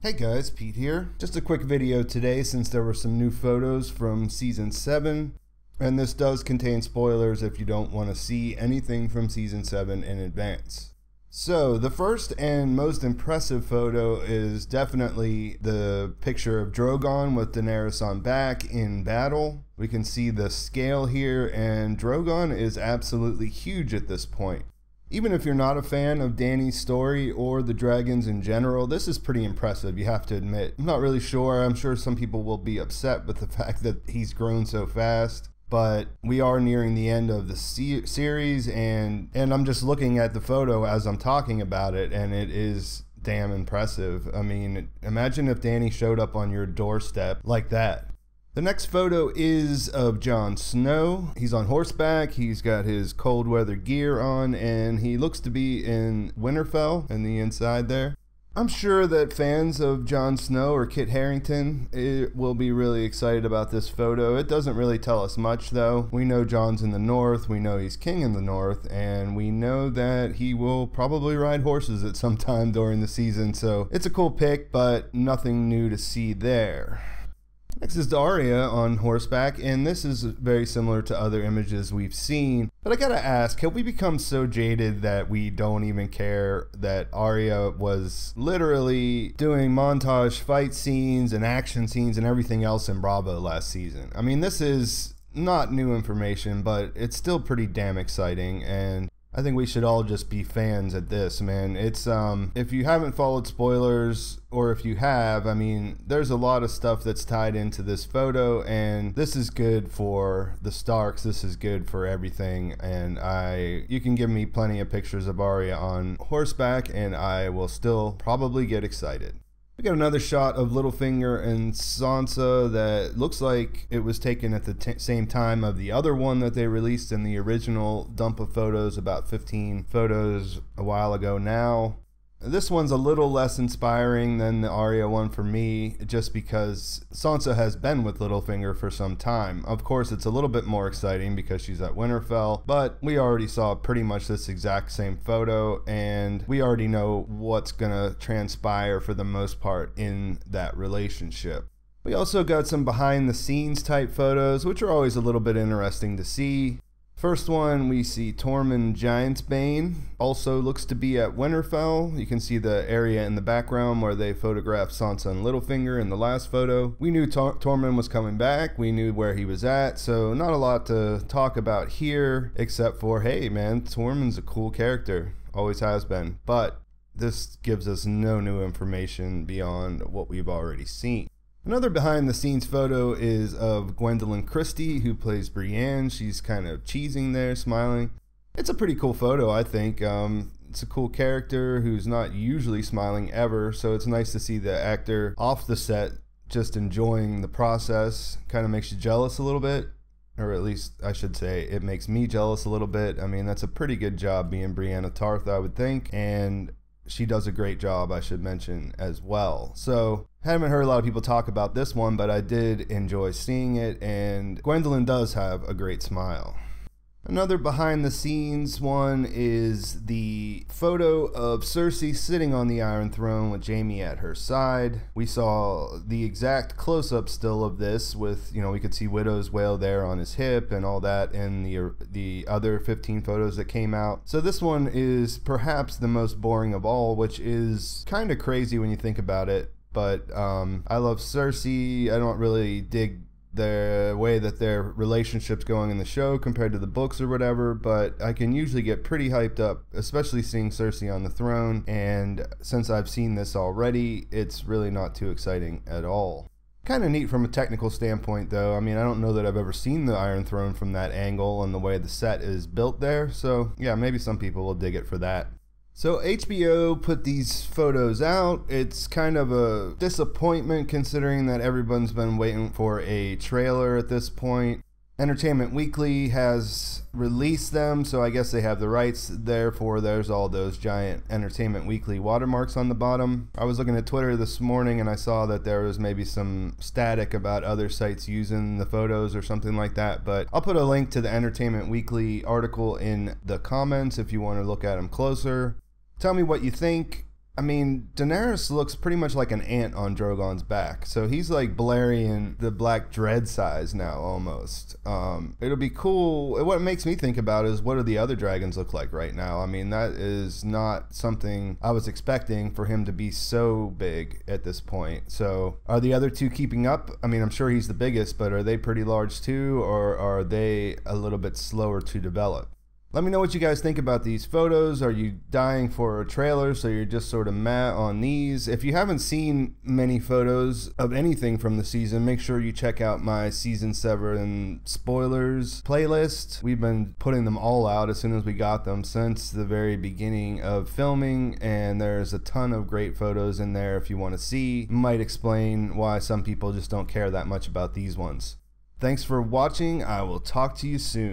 Hey guys, Pete here. Just a quick video today since there were some new photos from Season 7. And this does contain spoilers if you don't want to see anything from Season 7 in advance. So, the first and most impressive photo is definitely the picture of Drogon with Daenerys on back in battle. We can see the scale here, and Drogon is absolutely huge at this point. Even if you're not a fan of Dany's story or the dragons in general, this is pretty impressive, you have to admit. I'm not really sure. I'm sure some people will be upset with the fact that he's grown so fast. But we are nearing the end of the series, and I'm just looking at the photo as I'm talking about it, and it is damn impressive. I mean, imagine if Dany showed up on your doorstep like that. The next photo is of Jon Snow. He's on horseback, he's got his cold weather gear on, and he looks to be in Winterfell in the inside there. I'm sure that fans of Jon Snow or Kit Harington will be really excited about this photo. It doesn't really tell us much though. We know Jon's in the north, we know he's king in the north, and we know that he will probably ride horses at some time during the season, so it's a cool pick, but nothing new to see there. Next is Arya on horseback, and this is very similar to other images we've seen. But I gotta ask, have we become so jaded that we don't even care that Arya was literally doing montage fight scenes and action scenes and everything else in Bravo last season? I mean, this is not new information, but it's still pretty damn exciting, and I think we should all just be fans at this, man. It's, if you haven't followed spoilers, or if you have, I mean, there's a lot of stuff that's tied into this photo, and this is good for the Starks, this is good for everything, and you can give me plenty of pictures of Arya on horseback, and I will still probably get excited. We got another shot of Littlefinger and Sansa that looks like it was taken at the same time of the other one that they released in the original dump of photos, about 15 photos a while ago now. This one's a little less inspiring than the Arya one for me, just because Sansa has been with Littlefinger for some time. Of course, it's a little bit more exciting because she's at Winterfell, but we already saw pretty much this exact same photo, and we already know what's gonna transpire for the most part in that relationship. We also got some behind the scenes type photos, which are always a little bit interesting to see. First one, we see Tormund Giantsbane, also looks to be at Winterfell. You can see the area in the background where they photographed Sansa and Littlefinger in the last photo. We knew Tormund was coming back, we knew where he was at, so not a lot to talk about here, except for, hey man, Tormund's a cool character, always has been, but this gives us no new information beyond what we've already seen. Another behind the scenes photo is of Gwendoline Christie, who plays Brienne. She's kind of cheesing there, smiling. It's a pretty cool photo, I think. It's a cool character who's not usually smiling ever, so it's nice to see the actor off the set just enjoying the process. Kind of makes you jealous a little bit, or at least I should say it makes me jealous a little bit. I mean, that's a pretty good job being Brienne of Tarth, I would think, and she does a great job, I should mention, as well. So, haven't heard a lot of people talk about this one, but I did enjoy seeing it, and Gwendoline does have a great smile. Another behind the scenes one is the photo of Cersei sitting on the Iron Throne with Jaime at her side. We saw the exact close-up still of this with, you know, we could see Widow's Wail there on his hip and all that in the other 15 photos that came out. So this one is perhaps the most boring of all, which is kind of crazy when you think about it. But I love Cersei. I don't really dig the way that their relationship's going in the show compared to the books or whatever, but I can usually get pretty hyped up, especially seeing Cersei on the throne, and since I've seen this already, it's really not too exciting at all. Kind of neat from a technical standpoint though. I mean, I don't know that I've ever seen the Iron Throne from that angle and the way the set is built there, so yeah, maybe some people will dig it for that. So HBO put these photos out. It's kind of a disappointment considering that everyone's been waiting for a trailer at this point. Entertainment Weekly has released them, so I guess they have the rights. Therefore, there's all those giant Entertainment Weekly watermarks on the bottom. I was looking at Twitter this morning and I saw that there was maybe some static about other sites using the photos or something like that, but I'll put a link to the Entertainment Weekly article in the comments if you want to look at them closer. Tell me what you think. I mean, Daenerys looks pretty much like an ant on Drogon's back. So he's like Balerion, the Black Dread size now, almost. It'll be cool. What it makes me think about is, what do the other dragons look like right now? I mean, that is not something I was expecting for him to be so big at this point. So are the other two keeping up? I mean, I'm sure he's the biggest, but are they pretty large too? Or are they a little bit slower to develop? Let me know what you guys think about these photos. Are you dying for a trailer, so you're just sort of meh on these? If you haven't seen many photos of anything from the season, make sure you check out my Season 7 spoilers playlist. We've been putting them all out as soon as we got them since the very beginning of filming, and there's a ton of great photos in there if you want to see. Might explain why some people just don't care that much about these ones. Thanks for watching. I will talk to you soon.